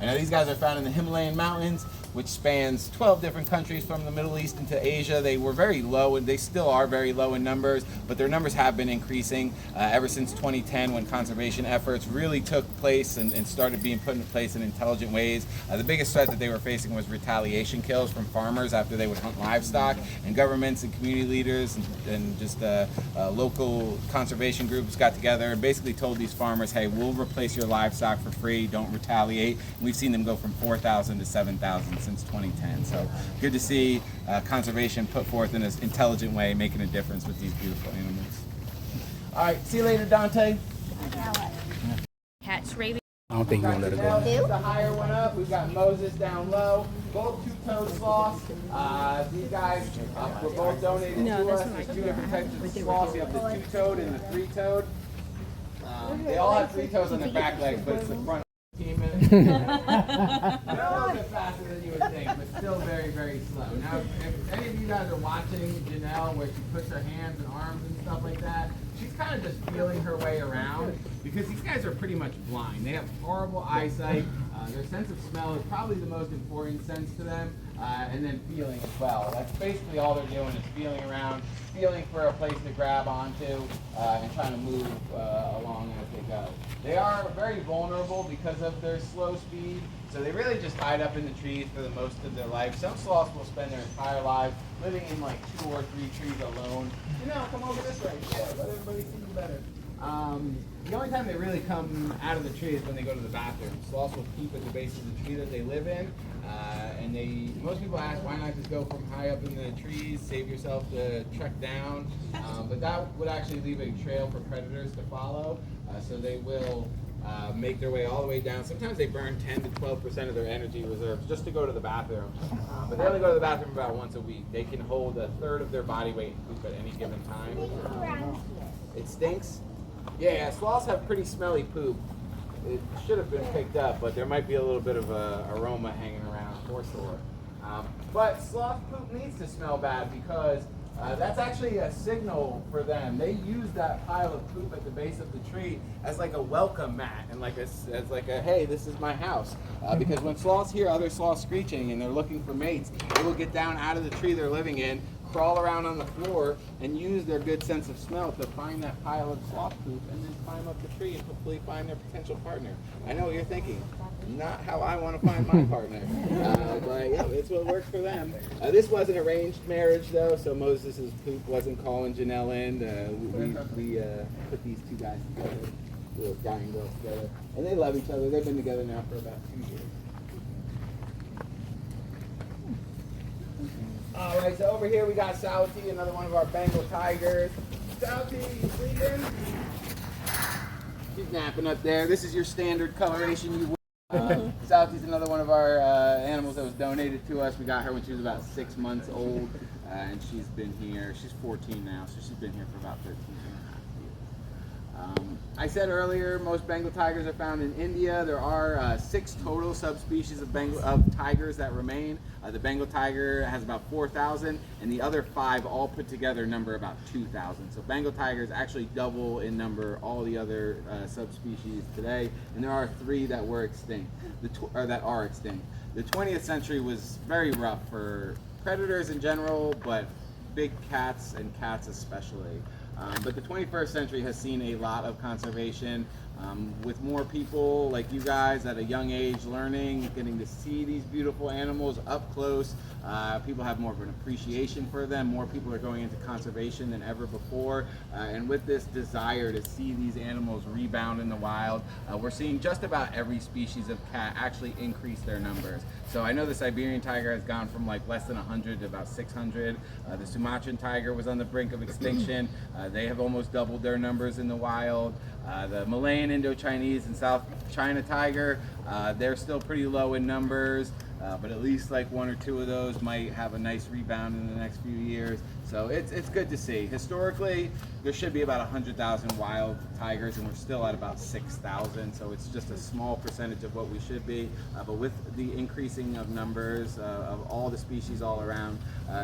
I know these guys are found in the Himalayan mountains, which spans 12 different countries from the Middle East into Asia. They were very low, and they still are very low in numbers, but their numbers have been increasing ever since 2010 when conservation efforts really took place and started being put into place in intelligent ways. The biggest threat that they were facing was retaliation kills from farmers after they would hunt livestock, and governments and community leaders and just local conservation groups got together and basically told these farmers, hey, we'll replace your livestock for free, don't retaliate. And we've seen them go from 4,000 to 7,000 since 2010. So good to see conservation put forth in an intelligent way, making a difference with these beautiful animals. All right, see you later, Dante. Catch rabies. I don't think you're gonna let it go. The higher one up, we've got Moses down low. Both two-toed sloths. These guys were both donated to us. There's two different types of sloths. You have the two-toed and the three-toed. They all have three toes on their back legs, but it's the front. They're a little bit faster than you would think, but still very, very slow. Now, if any of you guys are watching Janelle, where she puts her hands and arms and stuff like that, she's kind of just feeling her way around because these guys are pretty much blind. They have horrible eyesight. Their sense of smell is probably the most important sense to them. and then feeling as well. That's basically all they're doing is feeling around, feeling for a place to grab onto, and trying to move along as they go. They are very vulnerable because of their slow speed, so they really just hide up in the trees for the most of their life. Some sloths will spend their entire lives living in like 2 or 3 trees alone. Come over this way. Yeah, let everybody see you better. The only time they really come out of the tree is when they go to the bathroom. Sloths will keep at the base of the tree that they live in, and most people ask, why not just go from high up in the trees, save yourself the trek down, but that would actually leave a trail for predators to follow, so they will make their way all the way down. Sometimes they burn 10 to 12% of their energy reserves just to go to the bathroom, but they only go to the bathroom about once a week. They can hold 1/3 of their body weight in poop at any given time. It stinks. Yeah, sloths have pretty smelly poop. It should have been picked up, but there might be a little bit of aroma hanging around for sure. But sloth poop needs to smell bad because that's actually a signal for them. They use that pile of poop at the base of the tree as like a welcome mat and as like a, hey, this is my house. Because when sloths hear other sloths screeching and they're looking for mates, they will get down out of the tree they're living in, crawl around on the floor, and use their good sense of smell to find that pile of sloth poop and then climb up the tree and hopefully find their potential partner. I know what you're thinking. Not how I want to find my partner. But yeah, it's what works for them. This was an arranged marriage though, so Moses' poop wasn't calling Janelle in. We put these 2 guys together, little guy and girl together. And they love each other. They've been together now for about 2 years. All right, so over here we got Sauti, another one of our Bengal tigers. Sauti, you sleeping? She's napping up there. This is your standard coloration you wear. Sauti's another one of our animals that was donated to us. We got her when she was about 6 months old, and she's been here. She's 14 now, so she's been here for about 13 and a half years. I said earlier, most Bengal tigers are found in India. There are 6 total subspecies of tigers that remain. The Bengal tiger has about 4,000, and the other 5 all put together number about 2,000. So Bengal tigers actually double in number all the other subspecies today, and there are 3 that were extinct, that are extinct. The 20th century was very rough for predators in general, but big cats and cats especially. But the 21st century has seen a lot of conservation with more people like you guys at a young age learning, getting to see these beautiful animals up close. People have more of an appreciation for them. More people are going into conservation than ever before. And with this desire to see these animals rebound in the wild, we're seeing just about every species of cat actually increase their numbers. So I know the Siberian tiger has gone from like less than 100 to about 600. The Sumatran tiger was on the brink of extinction. They have almost doubled their numbers in the wild. The Malayan, Indo-Chinese, and South China tiger, they're still pretty low in numbers, but at least like 1 or 2 of those might have a nice rebound in the next few years. So it's good to see. Historically, there should be about 100,000 wild tigers, and we're still at about 6,000. So it's just a small percentage of what we should be. But with the increasing of numbers of all the species all around,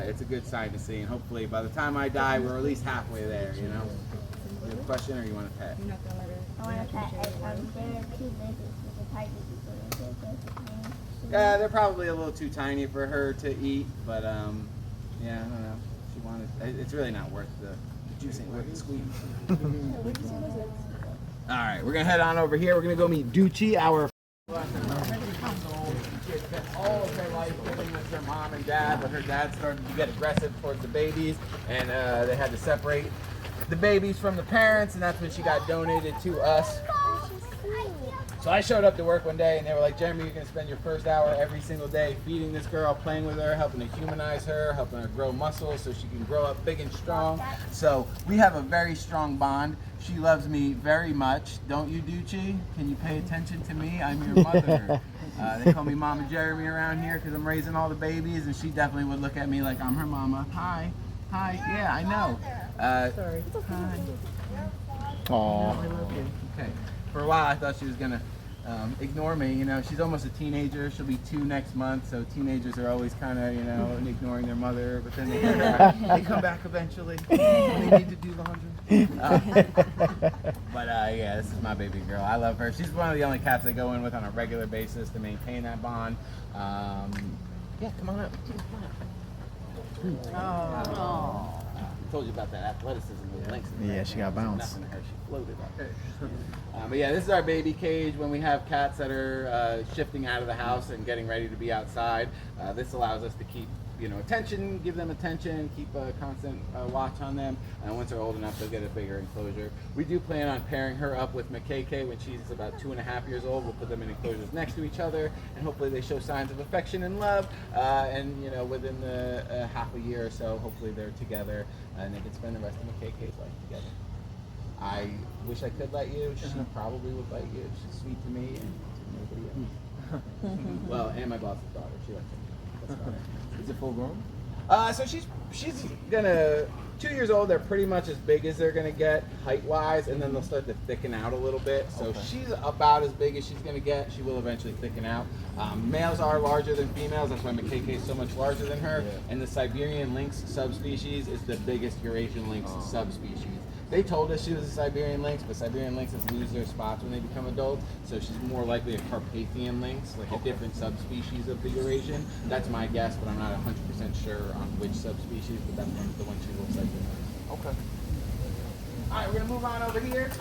it's a good sign to see. And hopefully, by the time I die, we're at least halfway there. You know. You have a question, or you want to pet? I want to pet. There are 2 visits with the tigers before they Yeah, they're probably a little too tiny for her to eat, but yeah, I don't know. She wanted. It's really not worth the juice. Ain't worth the squeeze. All right, we're gonna head on over here. We're gonna go meet Ducci, our. She had spent all of her life living with her mom and dad, but her dad started to get aggressive towards the babies, and they had to separate the babies from the parents, and that's when she got donated to us. So I showed up to work one day and they were like, Jeremy, you're going to spend your first hour every single day feeding this girl, playing with her, helping to humanize her, helping her grow muscles so she can grow up big and strong. So we have a very strong bond. She loves me very much. Don't you, Ducci? Can you pay attention to me? I'm your mother. They call me Mama Jeremy around here because I'm raising all the babies, and she definitely would look at me like I'm her mama. Hi. Hi. Yeah, I know. Sorry. Hi. Aww. I love you. Okay. For a while, I thought she was gonna ignore me. You know, she's almost a teenager. She'll be 2 next month. So teenagers are always kind of, you know, ignoring their mother. But then they come back eventually. They need to do laundry. But yeah, this is my baby girl. I love her. She's one of the only cats I go in with on a regular basis to maintain that bond. Yeah, come on up. I told you about that athleticism with Lynx. Yeah, she got bounce. Nothing to her. She floated up. But yeah, this is our baby cage when we have cats that are shifting out of the house and getting ready to be outside. This allows us to keep attention, give them attention, keep a constant watch on them. And once they're old enough, they'll get a bigger enclosure. We do plan on pairing her up with MCCARTHY when she's about 2.5 years old. We'll put them in enclosures next to each other, and hopefully they show signs of affection and love. And within the half a year or so, hopefully they're together and they can spend the rest of MCCARTHY's life together. I wish I could let you. She probably would let you. She's sweet to me and to nobody else. Well, and my boss's daughter. She likes it. That's about it. Is it full grown? So she's gonna 2 years old. They're pretty much as big as they're gonna get height wise, and then they'll start to thicken out a little bit. So she's about as big as she's gonna get. She will eventually thicken out. Males are larger than females. That's why MCCARTHY is so much larger than her. Yeah. And the Siberian lynx subspecies is the biggest Eurasian lynx subspecies. They told us she was a Siberian lynx, but Siberian lynxes lose their spots when they become adults, so she's more likely a Carpathian lynx, like a different subspecies of the Eurasian. That's my guess, but I'm not 100% sure on which subspecies, but that's the one she looks like. Okay. All right, we're gonna move on over here.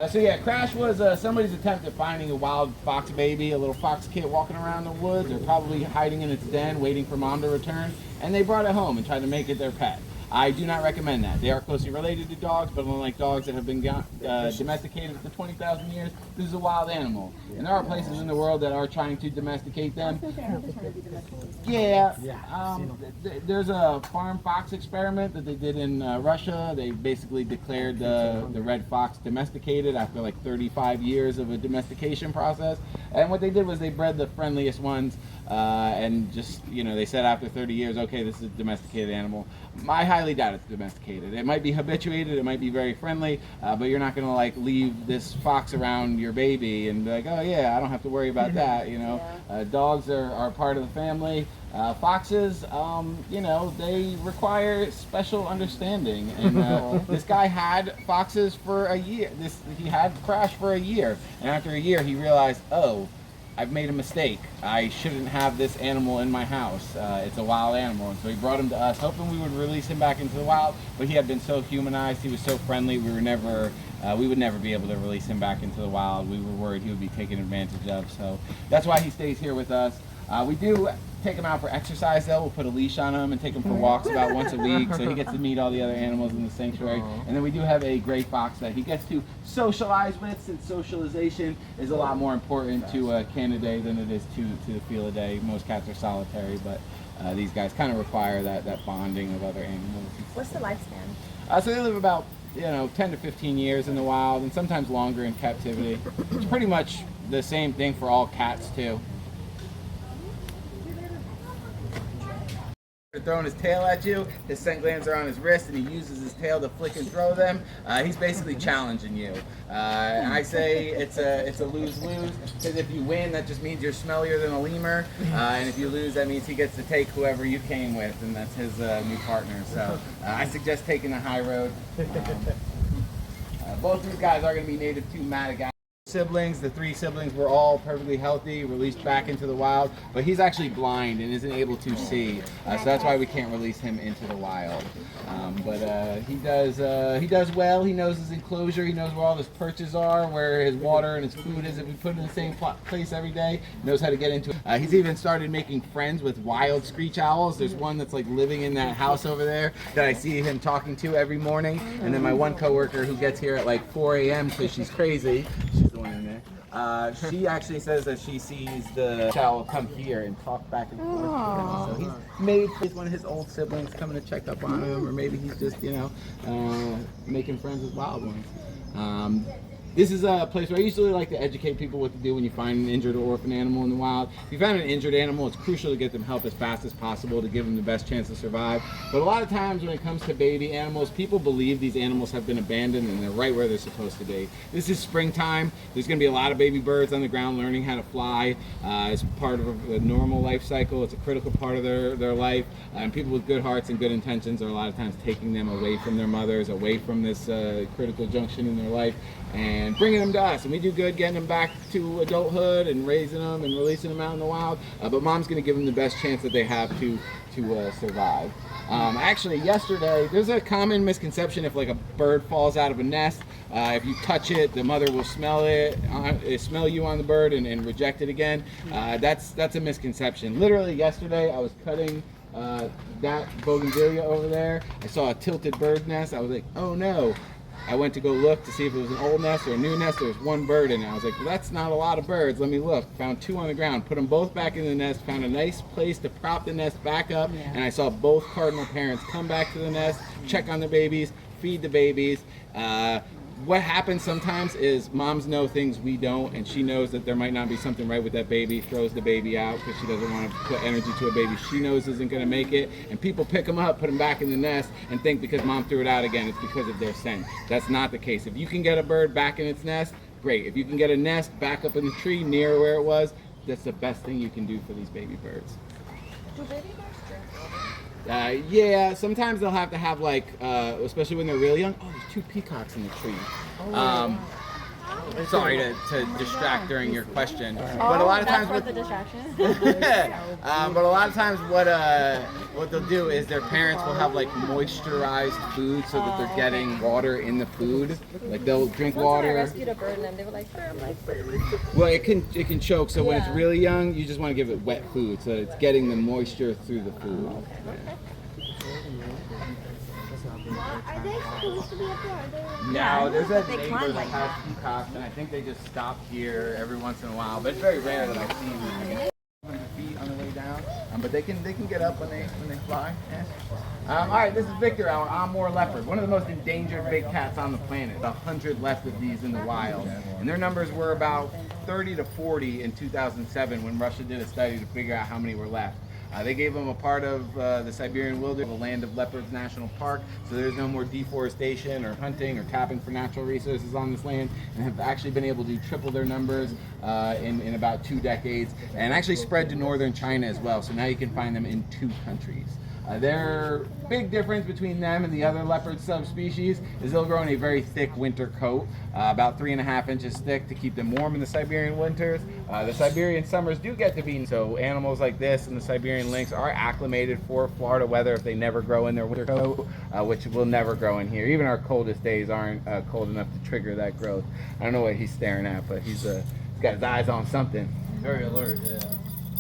So yeah, Crash was somebody's attempt at finding a wild fox baby, a little fox kid walking around the woods, or probably hiding in its den, waiting for mom to return, and they brought it home and tried to make it their pet. I do not recommend that. They are closely related to dogs, but unlike dogs that have been domesticated for 20,000 years, this is a wild animal. And there are places in the world that are trying to domesticate them. Yeah. There's a farm fox experiment that they did in Russia. They basically declared the red fox domesticated after like 35 years of a domestication process. And what they did was they bred the friendliest ones and just, they said after 30 years, okay, this is a domesticated animal. I highly doubt it's domesticated. It might be habituated, it might be very friendly, but you're not going to leave this fox around your baby and be like, oh yeah, I don't have to worry about that, Dogs are part of the family. Foxes, they require special understanding. And this guy had foxes for a year. He had Crash for a year. And after a year, he realized, oh, I've made a mistake. I shouldn't have this animal in my house. It's a wild animal. And so he brought him to us, hoping we would release him back into the wild. But he had been so humanized. He was so friendly. We would never be able to release him back into the wild. We were worried he would be taken advantage of. So that's why he stays here with us. We do take him out for exercise though. We'll put a leash on him and take him for walks about once a week, so he gets to meet all the other animals in the sanctuary. And then we do have a gray fox that he gets to socialize with, since socialization is a lot more important to a Canidae than it is to the Felidae. Most cats are solitary, but these guys kind of require that bonding of other animals. What's the lifespan? So they live about 10 to 15 years in the wild, and sometimes longer in captivity. It's pretty much the same thing for all cats too. Throwing his tail at you, his scent glands are on his wrist, and he uses his tail to flick and throw them. He's basically challenging you. And I say it's a lose-lose, because if you win, that just means you're smellier than a lemur, and if you lose, that means he gets to take whoever you came with, and that's his new partner. So I suggest taking the high road. Both these guys are going to be native to Madagascar. Siblings, the 3 siblings were all perfectly healthy, released back into the wild, but he's actually blind and isn't able to see, so that's why we can't release him into the wild. But he does well. He knows his enclosure, he knows where all his perches are, where his water and his food is. If we put him in the same place every day, he knows how to get into it. He's even started making friends with wild screech owls. There's one that's living in that house over there that I see him talking to every morning, and then my one coworker who gets here at 4 a.m. because she's crazy. She's the one in there. She actually says that she sees the owl come here and talk back and forth. So he's one of his old siblings coming to check up on him, or maybe he's just making friends with wild ones. This is a place where I usually like to educate people what to do when you find an injured or orphan animal in the wild. If you find an injured animal, it's crucial to get them help as fast as possible to give them the best chance to survive. But a lot of times when it comes to baby animals, people believe these animals have been abandoned and they're right where they're supposed to be. This is springtime. There's going to be a lot of baby birds on the ground learning how to fly. It's part of a normal life cycle. It's a critical part of their life. And people with good hearts and good intentions are a lot of times taking them away from their mothers, away from this critical junction in their life. And and bringing them to us. And we do good getting them back to adulthood and raising them and releasing them out in the wild. But mom's going to give them the best chance that they have to survive. Actually, yesterday, there's a common misconception if like a bird falls out of a nest, if you touch it, the mother will smell it, smell you on the bird and reject it again. That's a misconception. Literally yesterday, I was cutting that bougainvillea over there. I saw a tilted bird nest. I was like, oh no. I went to go look to see if it was an old nest or a new nest. There was one bird in it. I was like, well, that's not a lot of birds. Let me look. Found 2 on the ground. Put them both back in the nest. Found a nice place to prop the nest back up. Yeah. And I saw both cardinal parents come back to the nest, check on the babies, feed the babies. What happens sometimes is moms know things we don't, and she knows that there might not be something right with that baby, throws the baby out because she doesn't want to put energy to a baby she knows isn't going to make it, and people pick them up, put them back in the nest, and think because mom threw it out again, it's because of their scent. That's not the case. If you can get a bird back in its nest, great. If you can get a nest back up in the tree near where it was, that's the best thing you can do for these baby birds. Do baby birds drink water? Yeah, sometimes they'll have to have like, especially when they're really young. Oh, there's 2 peacocks in the tree. Sorry to distract during your question, but a lot of times the distraction. but a lot of times what they'll do is their parents will have like moisturized food so that they're getting water in the food. Like they'll drink water. I rescued a bird and they were like, well, it can choke. So when it's really young, you just want to give it wet food so it's getting the moisture through the food. Are they supposed to be up there? Are they No, there's a neighbor that has peacocks, and I think they just stop here every once in a while. But it's very rare that I see them. I get 100 feet on the way down, but they can get up when they fly. Yeah. All right, this is Victor, our Amur leopard, one of the most endangered big cats on the planet. 100 left of these in the wild, and their numbers were about 30 to 40 in 2007 when Russia did a study to figure out how many were left. They gave them a part of the Siberian wilderness, the Land of Leopards National Park, so there's no more deforestation or hunting or tapping for natural resources on this land, and have actually been able to triple their numbers in about 2 decades, and actually spread to northern China as well, so now you can find them in 2 countries. Their big difference between them and the other leopard subspecies is they'll grow in a very thick winter coat, about 3.5 inches thick to keep them warm in the Siberian winters. The Siberian summers do get to be, so animals like this and the Siberian lynx are acclimated for Florida weather if they never grow in their winter coat, which will never grow in here. Even our coldest days aren't cold enough to trigger that growth. I don't know what he's staring at, but he's got his eyes on something. Very alert, yeah.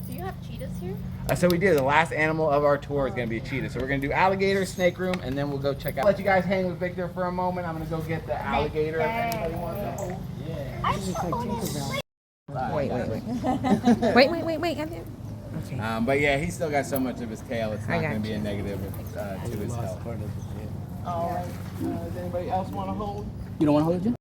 do you have cheetahs here? So we did. The last animal of our tour is going to be a cheetah. So we're going to do alligator, snake room, and then we'll go check out. I'll let you guys hang with Victor for a moment. I'm going to go get the alligator if anybody wants to hold. Wait. Okay. But yeah, he's still got so much of his tail. It's not going to be a negative to his health. All right. Does anybody else want to hold? You don't want to hold it, Jim?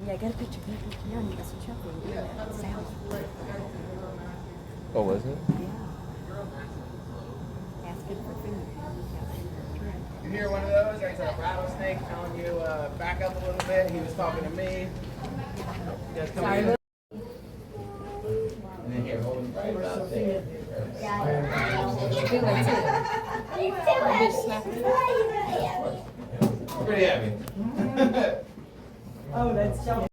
Yeah, I got a picture of you here and you got some chuckling doing that sound. Oh, was it? Asking for food. You hear one of those? I saw a rattlesnake telling you back up a little bit. He was talking to me. You guys come in. And then here, hold him right about there. Pretty heavy. Oh, that's so.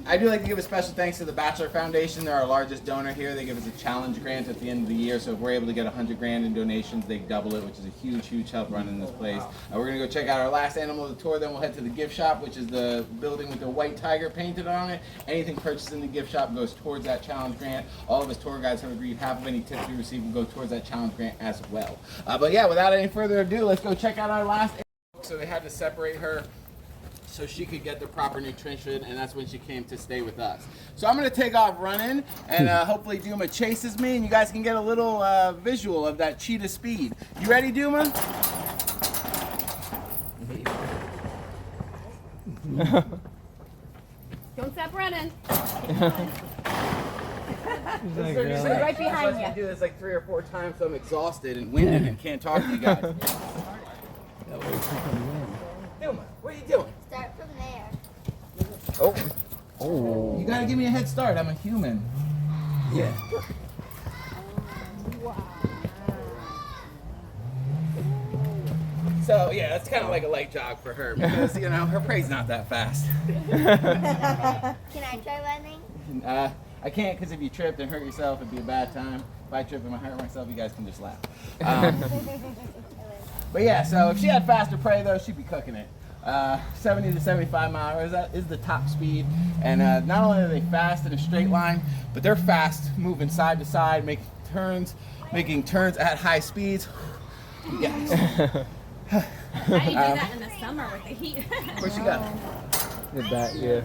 I do like to give a special thanks to the Bachelor Foundation. They're our largest donor here. They give us a challenge grant at the end of the year, so if we're able to get 100 grand in donations, they double it, which is a huge, huge help running this place. We're gonna go check out our last animal of the tour, then we'll head to the gift shop, which is the building with the white tiger painted on it. Anything purchased in the gift shop goes towards that challenge grant. All of us tour guides have agreed half of any tips we receive will go towards that challenge grant as well. But yeah, without any further ado, let's go check out our last animal. So they had to separate her so she could get the proper nutrition, and that's when she came to stay with us. So I'm gonna take off running, and hopefully Duma chases me, and you guys can get a little visual of that cheetah speed. You ready, Duma? Don't stop running. Right behind you. I do this like 3 or 4 times, so I'm exhausted and winded and can't talk to you guys. Duma, what are you doing? Start from there. Oh. You gotta give me a head start. I'm a human. Yeah. So yeah, that's kind of like a light jog for her because you know her prey's not that fast. Can I try running? I can't because if you tripped and hurt yourself, it'd be a bad time. If I trip and I hurt myself, you guys can just laugh. But yeah, so if she had faster prey though, she'd be cooking it. 70 to 75 miles is the top speed, and not only are they fast in a straight line, but they're fast moving side to side, making turns at high speeds. Yes. How do you do that in the summer with the heat? Where's she got? The back, yeah.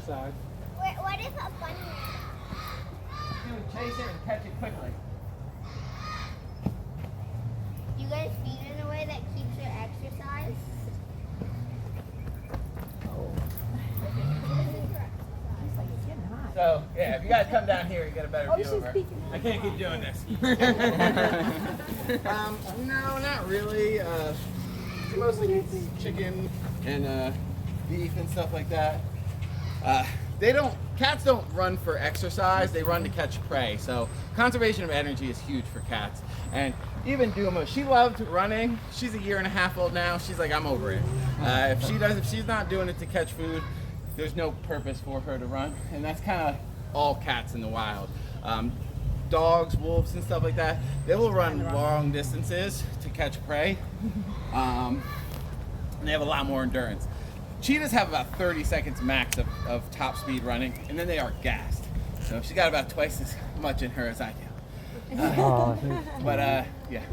What is a bunny? She would chase it and catch it quickly. You guys feed in a way that keeps her exercise? So yeah, if you guys come down here, you get a better view of her. I can't keep doing this. No, not really. She mostly eats chicken and beef and stuff like that. Cats don't run for exercise, they run to catch prey. So conservation of energy is huge for cats. And even Duma, she loved running. She's a year and a half old now. She's like, I'm over it. If she's not doing it to catch food, there's no purpose for her to run. And that's kind of all cats in the wild. Dogs, wolves, and stuff like that, they will run long distances to catch prey. And they have a lot more endurance. Cheetahs have about 30 seconds max of top speed running, and then they are gassed. So she's got about twice as much in her as I do. But yeah.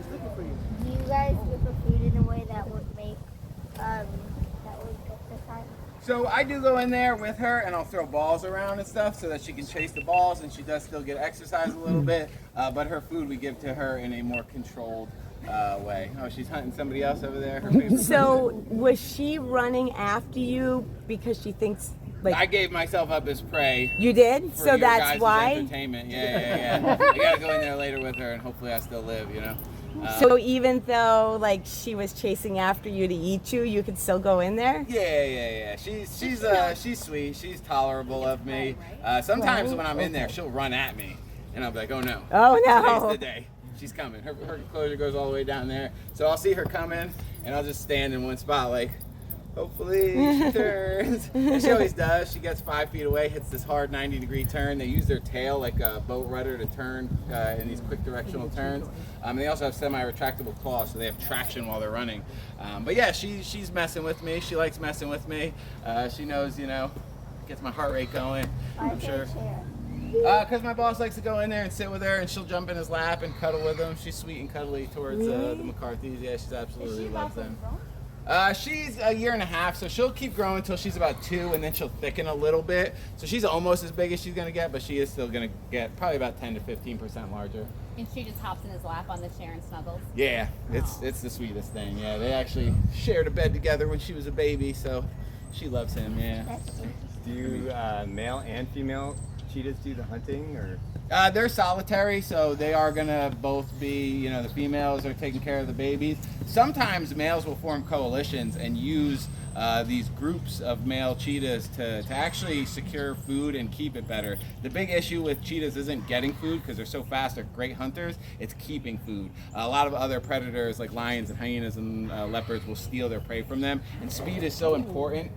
Do you guys give her food in a way that would make exercise? So I do go in there with her, and I'll throw balls around and stuff so that she can chase the balls, and she does still get exercise a little bit. But her food we give to her in a more controlled way. Oh, she's hunting somebody else over there. Her favorite So person. was she running after you because she thinks like I gave myself up as prey. you did? For So your that's guys' why. entertainment. Yeah. I gotta go in there later with her, and hopefully I still live. You know. So even though like she was chasing after you to eat you, you could still go in there? Yeah. She's sweet. She's tolerable of me. Sometimes when I'm in there, she'll run at me, and I'll be like, oh no. Oh Today's no. the day. She's coming. Her enclosure goes all the way down there. So I'll see her coming, and I'll just stand in one spot like, hopefully she turns. And she always does. She gets 5 feet away, hits this hard 90-degree turn. They use their tail like a boat rudder to turn in these quick directional turns. They also have semi-retractable claws, so they have traction while they're running. But yeah, she's messing with me. She likes messing with me. She knows, gets my heart rate going. I'm sure. Because my boss likes to go in there and sit with her, and she'll jump in his lap and cuddle with him. She's sweet and cuddly towards the McCarthys. Yeah, she's absolutely loves them. She's a year and a half, so she'll keep growing until she's about 2, and then she'll thicken a little bit. So she's almost as big as she's going to get, but she is still going to get probably about 10 to 15% larger. And she just hops in his lap on the chair and snuggles. Yeah, it's the sweetest thing. Yeah, they actually shared a bed together when she was a baby, so she loves him. Yeah. Do you male and female cheetahs do the hunting, or? They're solitary, so they are gonna both be, the females are taking care of the babies. Sometimes males will form coalitions and use these groups of male cheetahs to actually secure food and keep it better. The big issue with cheetahs isn't getting food because they're so fast, they're great hunters, it's keeping food. A lot of other predators like lions and hyenas and leopards will steal their prey from them, and speed is so important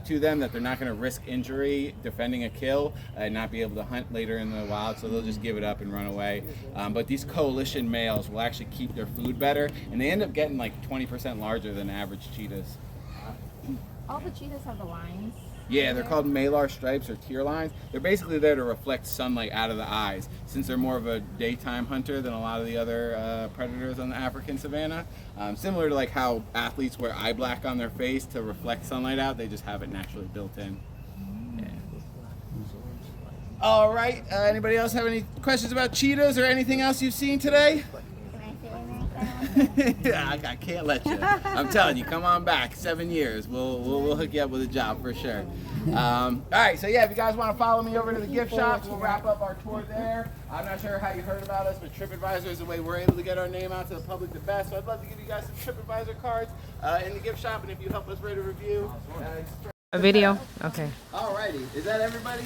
to them that they're not going to risk injury defending a kill and not be able to hunt later in the wild, so they'll just give it up and run away. But these coalition males will actually keep their food better, and they end up getting like 20% larger than average cheetahs. All the cheetahs have the lines. Yeah, they're called malar stripes or tear lines. They're basically there to reflect sunlight out of the eyes, since they're more of a daytime hunter than a lot of the other predators on the African savanna. Similar to like how athletes wear eye black on their face to reflect sunlight out, they just have it naturally built in. Yeah. All right, anybody else have any questions about cheetahs or anything else you've seen today? Yeah, I can't let you. I'm telling you, come on back. 7 years. We'll hook you up with a job for sure. All right, so yeah, if you guys want to follow me over to the gift shops, we'll wrap up our tour there. I'm not sure how you heard about us, but TripAdvisor is the way we're able to get our name out to the public the best. So I'd love to give you guys some TripAdvisor cards in the gift shop, and if you help us rate a review. A video? Okay. All righty. Is that everybody?